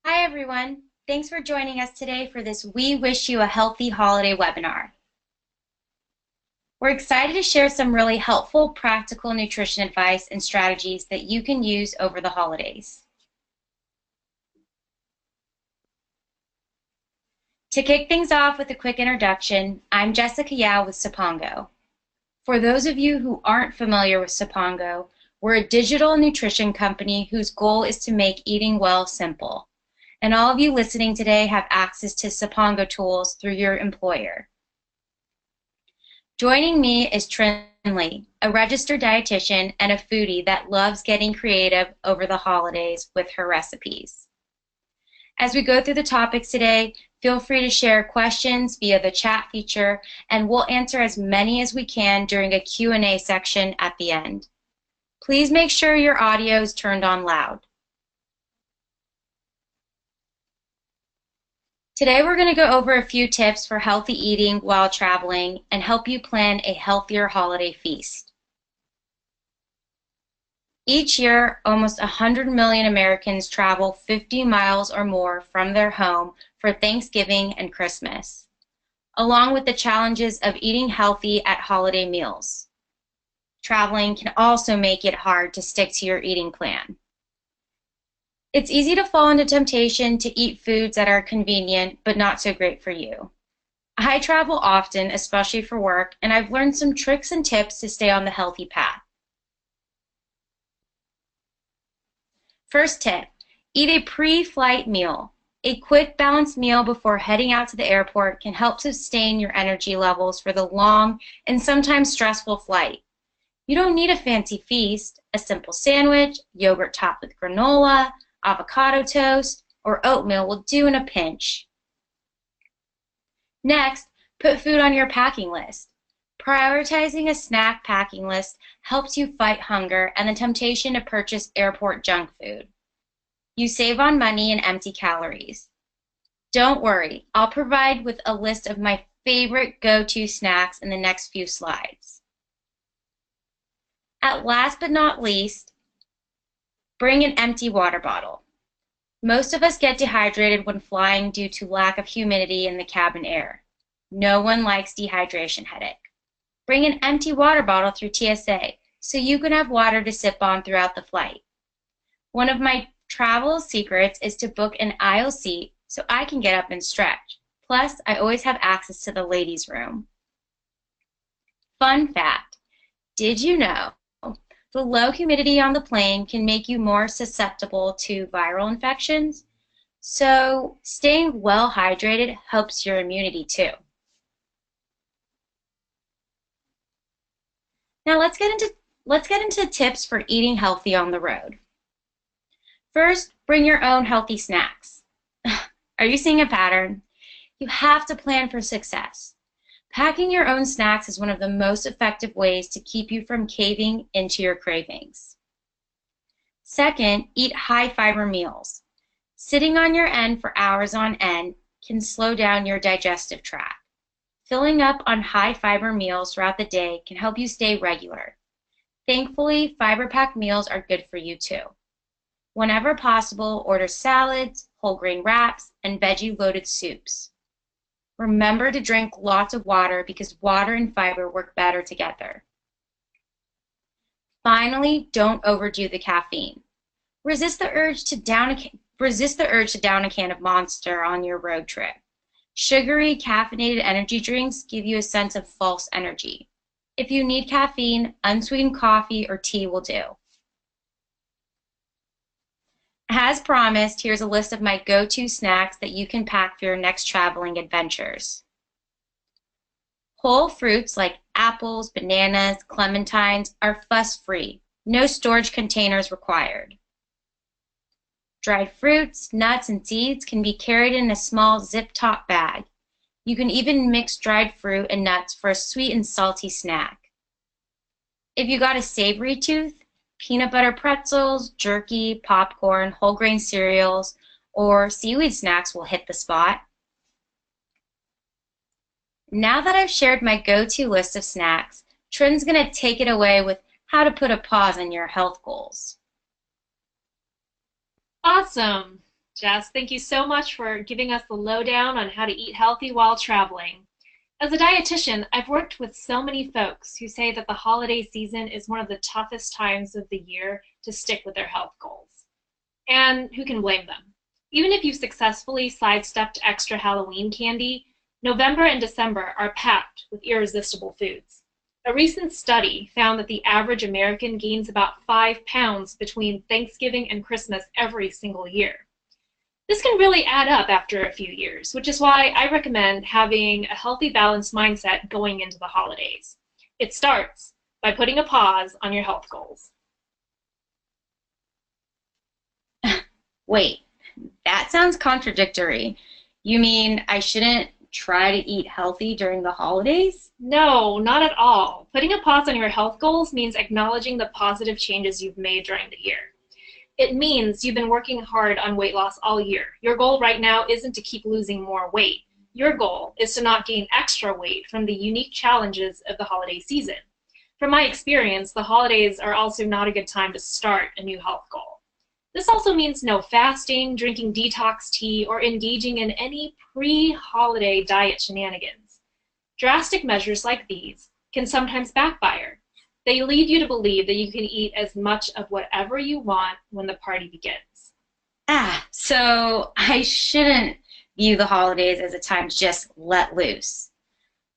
Hi everyone. Thanks for joining us today for this We Wish You a Healthy Holiday webinar. We're excited to share some really helpful, practical nutrition advice and strategies that you can use over the holidays. To kick things off with a quick introduction, I'm Jessica Yao with Zipongo. For those of you who aren't familiar with Zipongo, we're a digital nutrition company whose goal is to make eating well simple. And all of you listening today have access to Zipongo tools through your employer. Joining me is Trinh, a registered dietitian and a foodie that loves getting creative over the holidays with her recipes. As we go through the topics today, feel free to share questions via the chat feature, and we'll answer as many as we can during a Q&A section at the end. Please make sure your audio is turned on loud. Today we're going to go over a few tips for healthy eating while traveling and help you plan a healthier holiday feast. Each year, almost 100 million Americans travel 50 miles or more from their home for Thanksgiving and Christmas, along with the challenges of eating healthy at holiday meals. Traveling can also make it hard to stick to your eating plan. It's easy to fall into temptation to eat foods that are convenient but not so great for you. I travel often, especially for work, and I've learned some tricks and tips to stay on the healthy path. First tip, eat a pre-flight meal. A quick, balanced meal before heading out to the airport can help sustain your energy levels for the long and sometimes stressful flight. You don't need a fancy feast. A simple sandwich, yogurt topped with granola, avocado toast, or oatmeal will do in a pinch. Next, put food on your packing list. Prioritizing a snack packing list helps you fight hunger and the temptation to purchase airport junk food. You save on money and empty calories. Don't worry, I'll provide with a list of my favorite go-to snacks in the next few slides. At last but not least, bring an empty water bottle. Most of us get dehydrated when flying due to lack of humidity in the cabin air. No one likes dehydration headache. Bring an empty water bottle through TSA so you can have water to sip on throughout the flight. One of my travel secrets is to book an aisle seat so I can get up and stretch. Plus, I always have access to the ladies' room. Fun fact, did you know the low humidity on the plane can make you more susceptible to viral infections? So staying well hydrated helps your immunity too. Now let's get into tips for eating healthy on the road. First, bring your own healthy snacks. Are you seeing a pattern? You have to plan for success. Packing your own snacks is one of the most effective ways to keep you from caving into your cravings. Second, eat high-fiber meals. Sitting on your end for hours on end can slow down your digestive tract. Filling up on high-fiber meals throughout the day can help you stay regular. Thankfully, fiber-packed meals are good for you too. Whenever possible, order salads, whole grain wraps, and veggie-loaded soups. Remember to drink lots of water because water and fiber work better together. Finally, don't overdo the caffeine. Resist the urge to down a can of Monster on your road trip. Sugary, caffeinated energy drinks give you a sense of false energy. If you need caffeine, unsweetened coffee or tea will do. As promised, here's a list of my go-to snacks that you can pack for your next traveling adventures. Whole fruits like apples, bananas, clementines are fuss-free. No storage containers required. Dried fruits, nuts, and seeds can be carried in a small zip-top bag. You can even mix dried fruit and nuts for a sweet and salty snack. If you got a savory tooth, peanut butter pretzels, jerky, popcorn, whole grain cereals, or seaweed snacks will hit the spot. Now that I've shared my go-to list of snacks, Trin's going to take it away with how to put a pause on your health goals. Awesome. Jess. Thank you so much for giving us the lowdown on how to eat healthy while traveling. As a dietitian, I've worked with so many folks who say that the holiday season is one of the toughest times of the year to stick with their health goals. And who can blame them? Even if you've successfully sidestepped extra Halloween candy, November and December are packed with irresistible foods. A recent study found that the average American gains about 5 pounds between Thanksgiving and Christmas every single year. This can really add up after a few years, which is why I recommend having a healthy, balanced mindset going into the holidays. It starts by putting a pause on your health goals. Wait, that sounds contradictory. You mean I shouldn't try to eat healthy during the holidays? No, not at all. Putting a pause on your health goals means acknowledging the positive changes you've made during the year. It means you've been working hard on weight loss all year. Your goal right now isn't to keep losing more weight. Your goal is to not gain extra weight from the unique challenges of the holiday season. From my experience, the holidays are also not a good time to start a new health goal. This also means no fasting, drinking detox tea, or engaging in any pre-holiday diet shenanigans. Drastic measures like these can sometimes backfire. They lead you to believe that you can eat as much of whatever you want when the party begins. So I shouldn't view the holidays as a time to just let loose.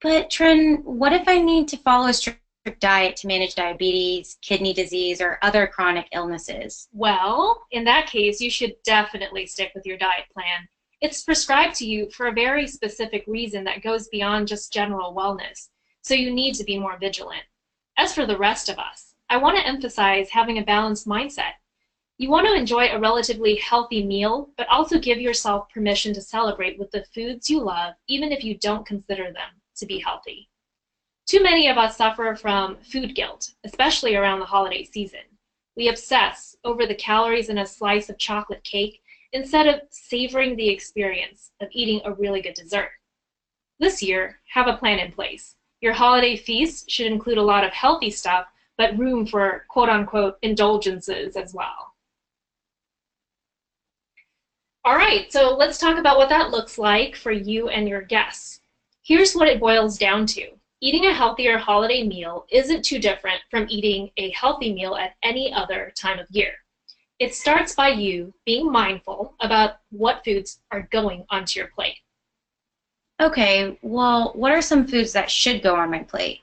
But Trin, what if I need to follow a strict diet to manage diabetes, kidney disease, or other chronic illnesses? Well, in that case, you should definitely stick with your diet plan. It's prescribed to you for a very specific reason that goes beyond just general wellness, so you need to be more vigilant. As for the rest of us, I want to emphasize having a balanced mindset. You want to enjoy a relatively healthy meal, but also give yourself permission to celebrate with the foods you love, even if you don't consider them to be healthy. Too many of us suffer from food guilt, especially around the holiday season. We obsess over the calories in a slice of chocolate cake instead of savoring the experience of eating a really good dessert. This year, have a plan in place. Your holiday feast should include a lot of healthy stuff, but room for quote-unquote indulgences as well. All right, so let's talk about what that looks like for you and your guests. Here's what it boils down to. Eating a healthier holiday meal isn't too different from eating a healthy meal at any other time of year. It starts by you being mindful about what foods are going onto your plate. Okay, well, what are some foods that should go on my plate?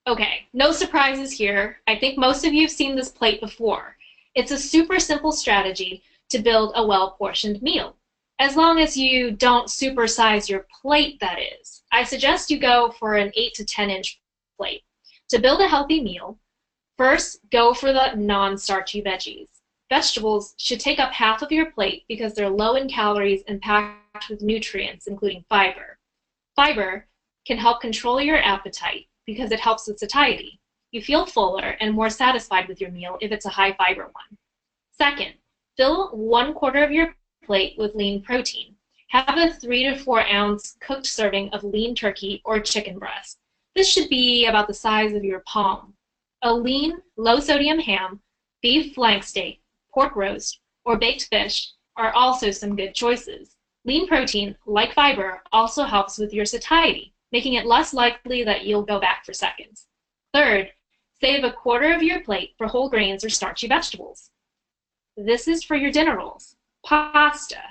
Okay, no surprises here. I think most of you have seen this plate before. It's a super simple strategy to build a well-portioned meal. As long as you don't supersize your plate, that is. I suggest you go for an 8 to 10 inch plate. To build a healthy meal, first go for the non-starchy veggies. Vegetables should take up half of your plate because they're low in calories and packed with nutrients, including fiber. Fiber can help control your appetite because it helps with satiety. You feel fuller and more satisfied with your meal if it's a high fiber one. Second, fill 1/4 of your plate with lean protein. Have a 3 to 4 ounce cooked serving of lean turkey or chicken breast. This should be about the size of your palm. A lean, low sodium ham, beef flank steak, pork roast, or baked fish are also some good choices. Lean protein, like fiber, also helps with your satiety, making it less likely that you'll go back for seconds. Third, save 1/4 of your plate for whole grains or starchy vegetables. This is for your dinner rolls, pasta,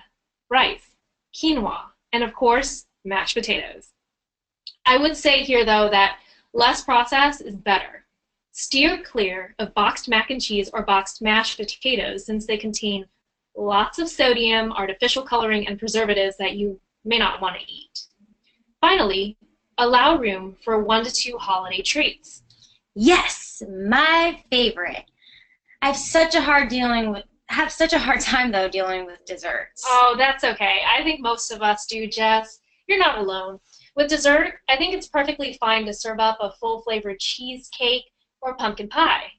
rice, quinoa, and of course, mashed potatoes. I would say here though that less processed is better. Steer clear of boxed mac and cheese or boxed mashed potatoes since they contain lots of sodium, artificial coloring, and preservatives that you may not want to eat. Finally, allow room for 1 to 2 holiday treats. Yes, my favorite. I have such a hard time though dealing with desserts. Oh, that's okay. I think most of us do, Jess. You're not alone. With dessert, I think it's perfectly fine to serve up a full-flavored cheesecake or pumpkin pie.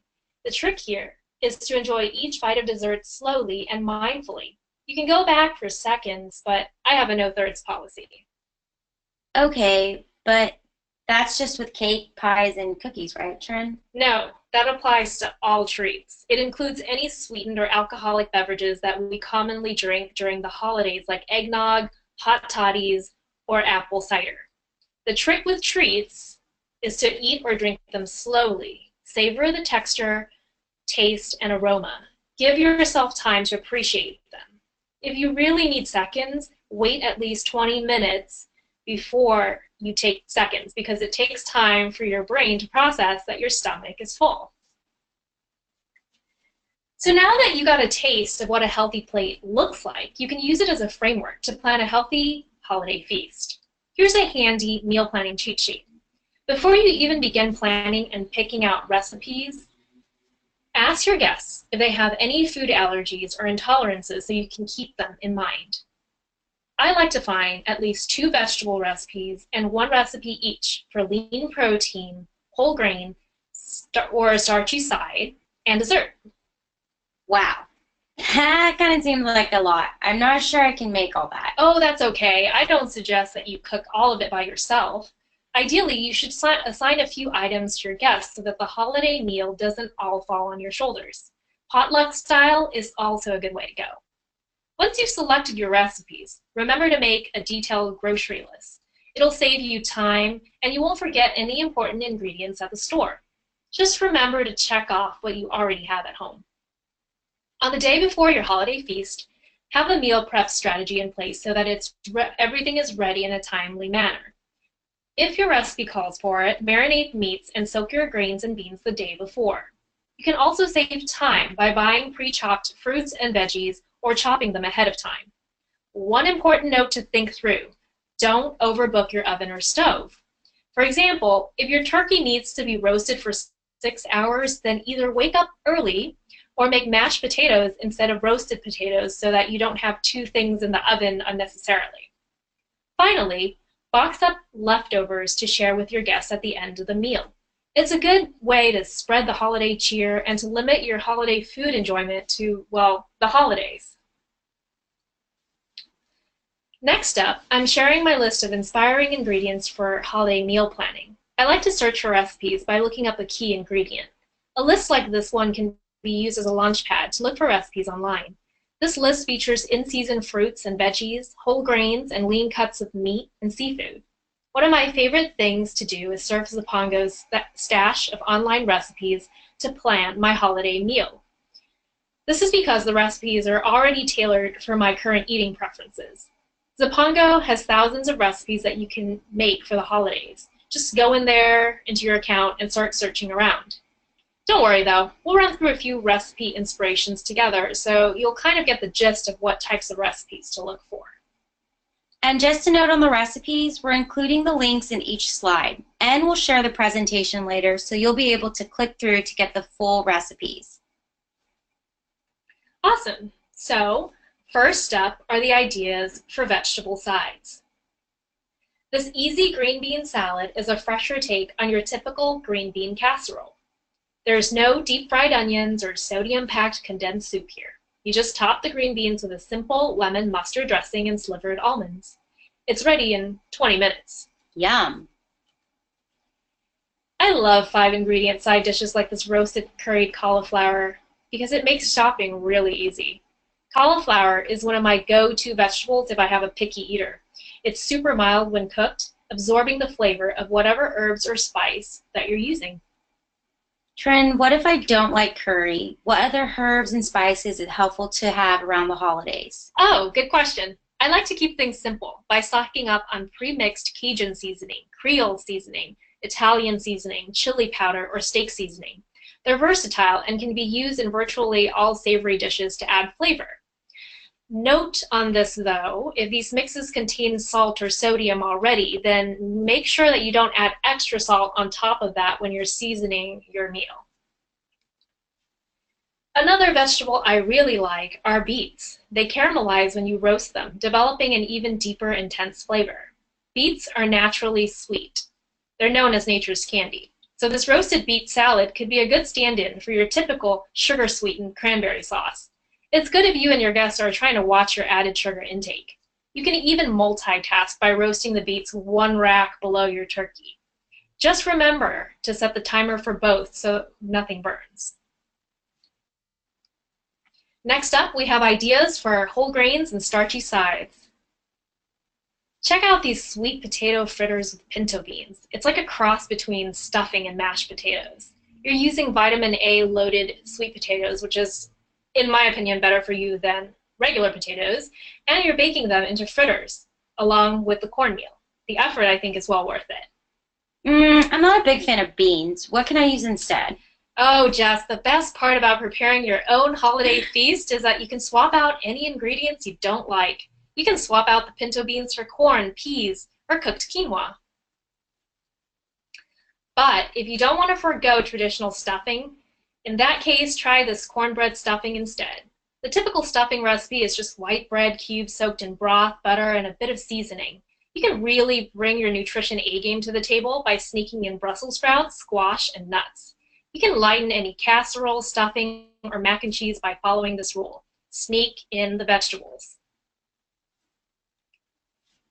The trick here is to enjoy each bite of dessert slowly and mindfully. You can go back for seconds, but I have a no thirds policy. Okay, but That's just with cake, pies, and cookies, right, Trin? No, that applies to all treats. It includes any sweetened or alcoholic beverages that we commonly drink during the holidays, like eggnog, hot toddies, or apple cider. The trick with treats is to eat or drink them slowly. Savor the texture, taste, and aroma. Give yourself time to appreciate them. If you really need seconds, wait at least 20 minutes before you take seconds because it takes time for your brain to process that your stomach is full. So now that you got a taste of what a healthy plate looks like, you can use it as a framework to plan a healthy holiday feast. Here's a handy meal planning cheat sheet. Before you even begin planning and picking out recipes, ask your guests if they have any food allergies or intolerances so you can keep them in mind. I like to find at least 2 vegetable recipes and 1 recipe each for lean protein, whole grain, or a starchy side, and dessert. Wow. That kind of seems like a lot. I'm not sure I can make all that. Oh, that's okay. I don't suggest that you cook all of it by yourself. Ideally, you should assign a few items to your guests so that the holiday meal doesn't all fall on your shoulders. Potluck style is also a good way to go. Once you've selected your recipes, remember to make a detailed grocery list. It'll save you time, and you won't forget any important ingredients at the store. Just remember to check off what you already have at home. On the day before your holiday feast, have a meal prep strategy in place so that everything is ready in a timely manner. If your recipe calls for it, marinate meats and soak your grains and beans the day before. You can also save time by buying pre-chopped fruits and veggies or chopping them ahead of time. One important note to think through: don't overbook your oven or stove. For example, if your turkey needs to be roasted for 6 hours, then either wake up early or make mashed potatoes instead of roasted potatoes so that you don't have 2 things in the oven unnecessarily. Finally, box up leftovers to share with your guests at the end of the meal. It's a good way to spread the holiday cheer and to limit your holiday food enjoyment to, well, the holidays. Next up, I'm sharing my list of inspiring ingredients for holiday meal planning. I like to search for recipes by looking up a key ingredient. A list like this one can be used as a launchpad to look for recipes online. This list features in-season fruits and veggies, whole grains, and lean cuts of meat and seafood. One of my favorite things to do is surf Zipongo's stash of online recipes to plan my holiday meal. This is because the recipes are already tailored for my current eating preferences. Zipongo has thousands of recipes that you can make for the holidays. Just go in there, into your account, and start searching around. Don't worry though, we'll run through a few recipe inspirations together so you'll kind of get the gist of what types of recipes to look for. And just a note on the recipes, we're including the links in each slide, and we'll share the presentation later so you'll be able to click through to get the full recipes. Awesome. So, first up are the ideas for vegetable sides. This easy green bean salad is a fresher take on your typical green bean casserole. There's no deep-fried onions or sodium-packed condensed soup here. You just top the green beans with a simple lemon mustard dressing and slivered almonds. It's ready in 20 minutes. Yum! I love 5-ingredient side dishes like this roasted curried cauliflower because it makes shopping really easy. Cauliflower is one of my go-to vegetables if I have a picky eater. It's super mild when cooked, absorbing the flavor of whatever herbs or spice that you're using. Trin, what if I don't like curry? What other herbs and spices is helpful to have around the holidays? Oh, good question. I like to keep things simple by stocking up on pre-mixed Cajun seasoning, Creole seasoning, Italian seasoning, chili powder, or steak seasoning. They're versatile and can be used in virtually all savory dishes to add flavor. Note on this though, if these mixes contain salt or sodium already, then make sure that you don't add extra salt on top of that when you're seasoning your meal. Another vegetable I really like are beets. They caramelize when you roast them, developing an even deeper, intense flavor. Beets are naturally sweet. They're known as nature's candy. So this roasted beet salad could be a good stand-in for your typical sugar-sweetened cranberry sauce. It's good if you and your guests are trying to watch your added sugar intake. You can even multitask by roasting the beets 1 rack below your turkey. Just remember to set the timer for both so nothing burns. Next up, we have ideas for whole grains and starchy sides. Check out these sweet potato fritters with pinto beans. It's like a cross between stuffing and mashed potatoes. You're using vitamin A loaded sweet potatoes, which is, in my opinion, better for you than regular potatoes, and you're baking them into fritters along with the cornmeal. The effort, I think, is well worth it. I'm not a big fan of beans. What can I use instead? Oh, Jess, the best part about preparing your own holiday feast is that you can swap out any ingredients you don't like. You can swap out the pinto beans for corn, peas, or cooked quinoa. But if you don't want to forego traditional stuffing, in that case, try this cornbread stuffing instead. The typical stuffing recipe is just white bread cubes soaked in broth, butter, and a bit of seasoning. You can really bring your nutrition A game to the table by sneaking in Brussels sprouts, squash, and nuts. You can lighten any casserole, stuffing, or mac and cheese by following this rule. Sneak in the vegetables.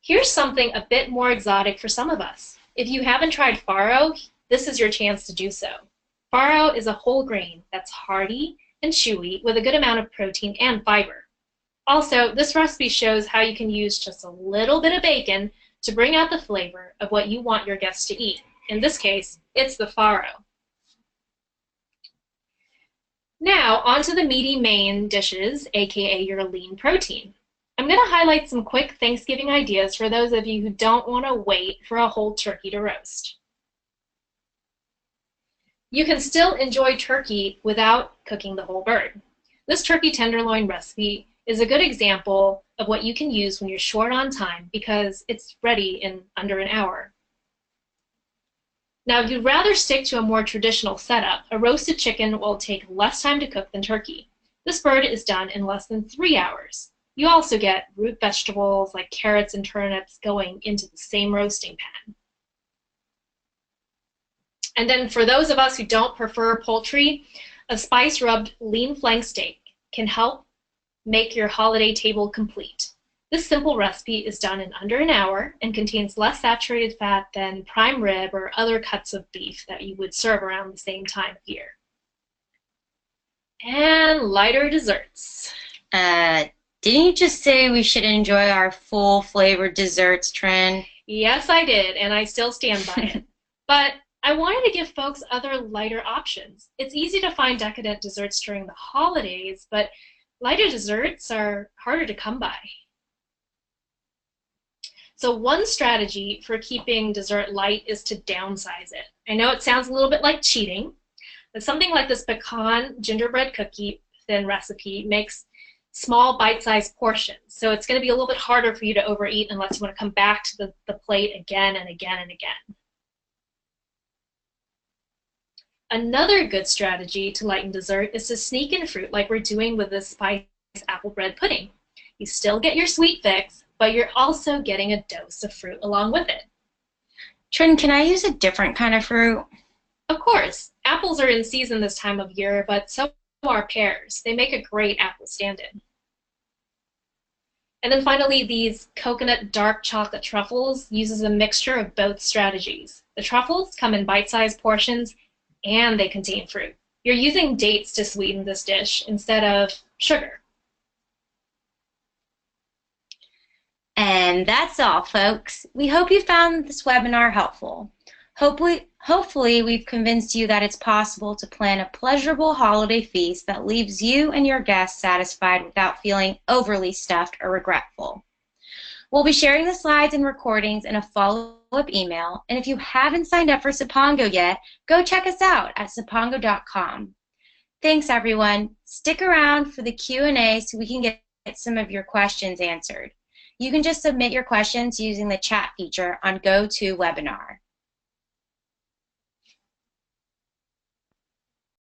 Here's something a bit more exotic for some of us. If you haven't tried farro, this is your chance to do so. Farro is a whole grain that's hearty and chewy with a good amount of protein and fiber. Also, this recipe shows how you can use just a little bit of bacon to bring out the flavor of what you want your guests to eat. In this case, it's the farro. Now, onto the meaty main dishes, aka your lean protein. I'm going to highlight some quick Thanksgiving ideas for those of you who don't want to wait for a whole turkey to roast. You can still enjoy turkey without cooking the whole bird. This turkey tenderloin recipe is a good example of what you can use when you're short on time because it's ready in under an hour. Now, if you'd rather stick to a more traditional setup, a roasted chicken will take less time to cook than turkey. This bird is done in less than 3 hours. You also get root vegetables like carrots and turnips going into the same roasting pan. And then for those of us who don't prefer poultry, a spice-rubbed lean flank steak can help make your holiday table complete. This simple recipe is done in under an hour and contains less saturated fat than prime rib or other cuts of beef that you would serve around the same time of year. And lighter desserts. Didn't you just say we should enjoy our full flavored desserts, Trinh? Yes, I did, and I still stand by it. But I wanted to give folks other lighter options. It's easy to find decadent desserts during the holidays, but lighter desserts are harder to come by. So one strategy for keeping dessert light is to downsize it. I know it sounds a little bit like cheating, but something like this pecan gingerbread cookie thin recipe makes small bite-sized portions. So it's going to be a little bit harder for you to overeat unless you want to come back to the plate again and again and again. Another good strategy to lighten dessert is to sneak in fruit like we're doing with this spiced apple bread pudding. You still get your sweet fix, but you're also getting a dose of fruit along with it. Trinh, can I use a different kind of fruit? Of course. Apples are in season this time of year, but so are pears. They make a great apple stand-in. And then finally, these coconut dark chocolate truffles uses a mixture of both strategies. The truffles come in bite-sized portions and they contain fruit. You're using dates to sweeten this dish instead of sugar. And that's all, folks. We hope you found this webinar helpful. Hopefully, we've convinced you that it's possible to plan a pleasurable holiday feast that leaves you and your guests satisfied without feeling overly stuffed or regretful. We'll be sharing the slides and recordings in a follow-up email, and if you haven't signed up for Zipongo yet, go check us out at zipongo.com. Thanks, everyone. Stick around for the Q&A so we can get some of your questions answered. You can just submit your questions using the chat feature on GoToWebinar.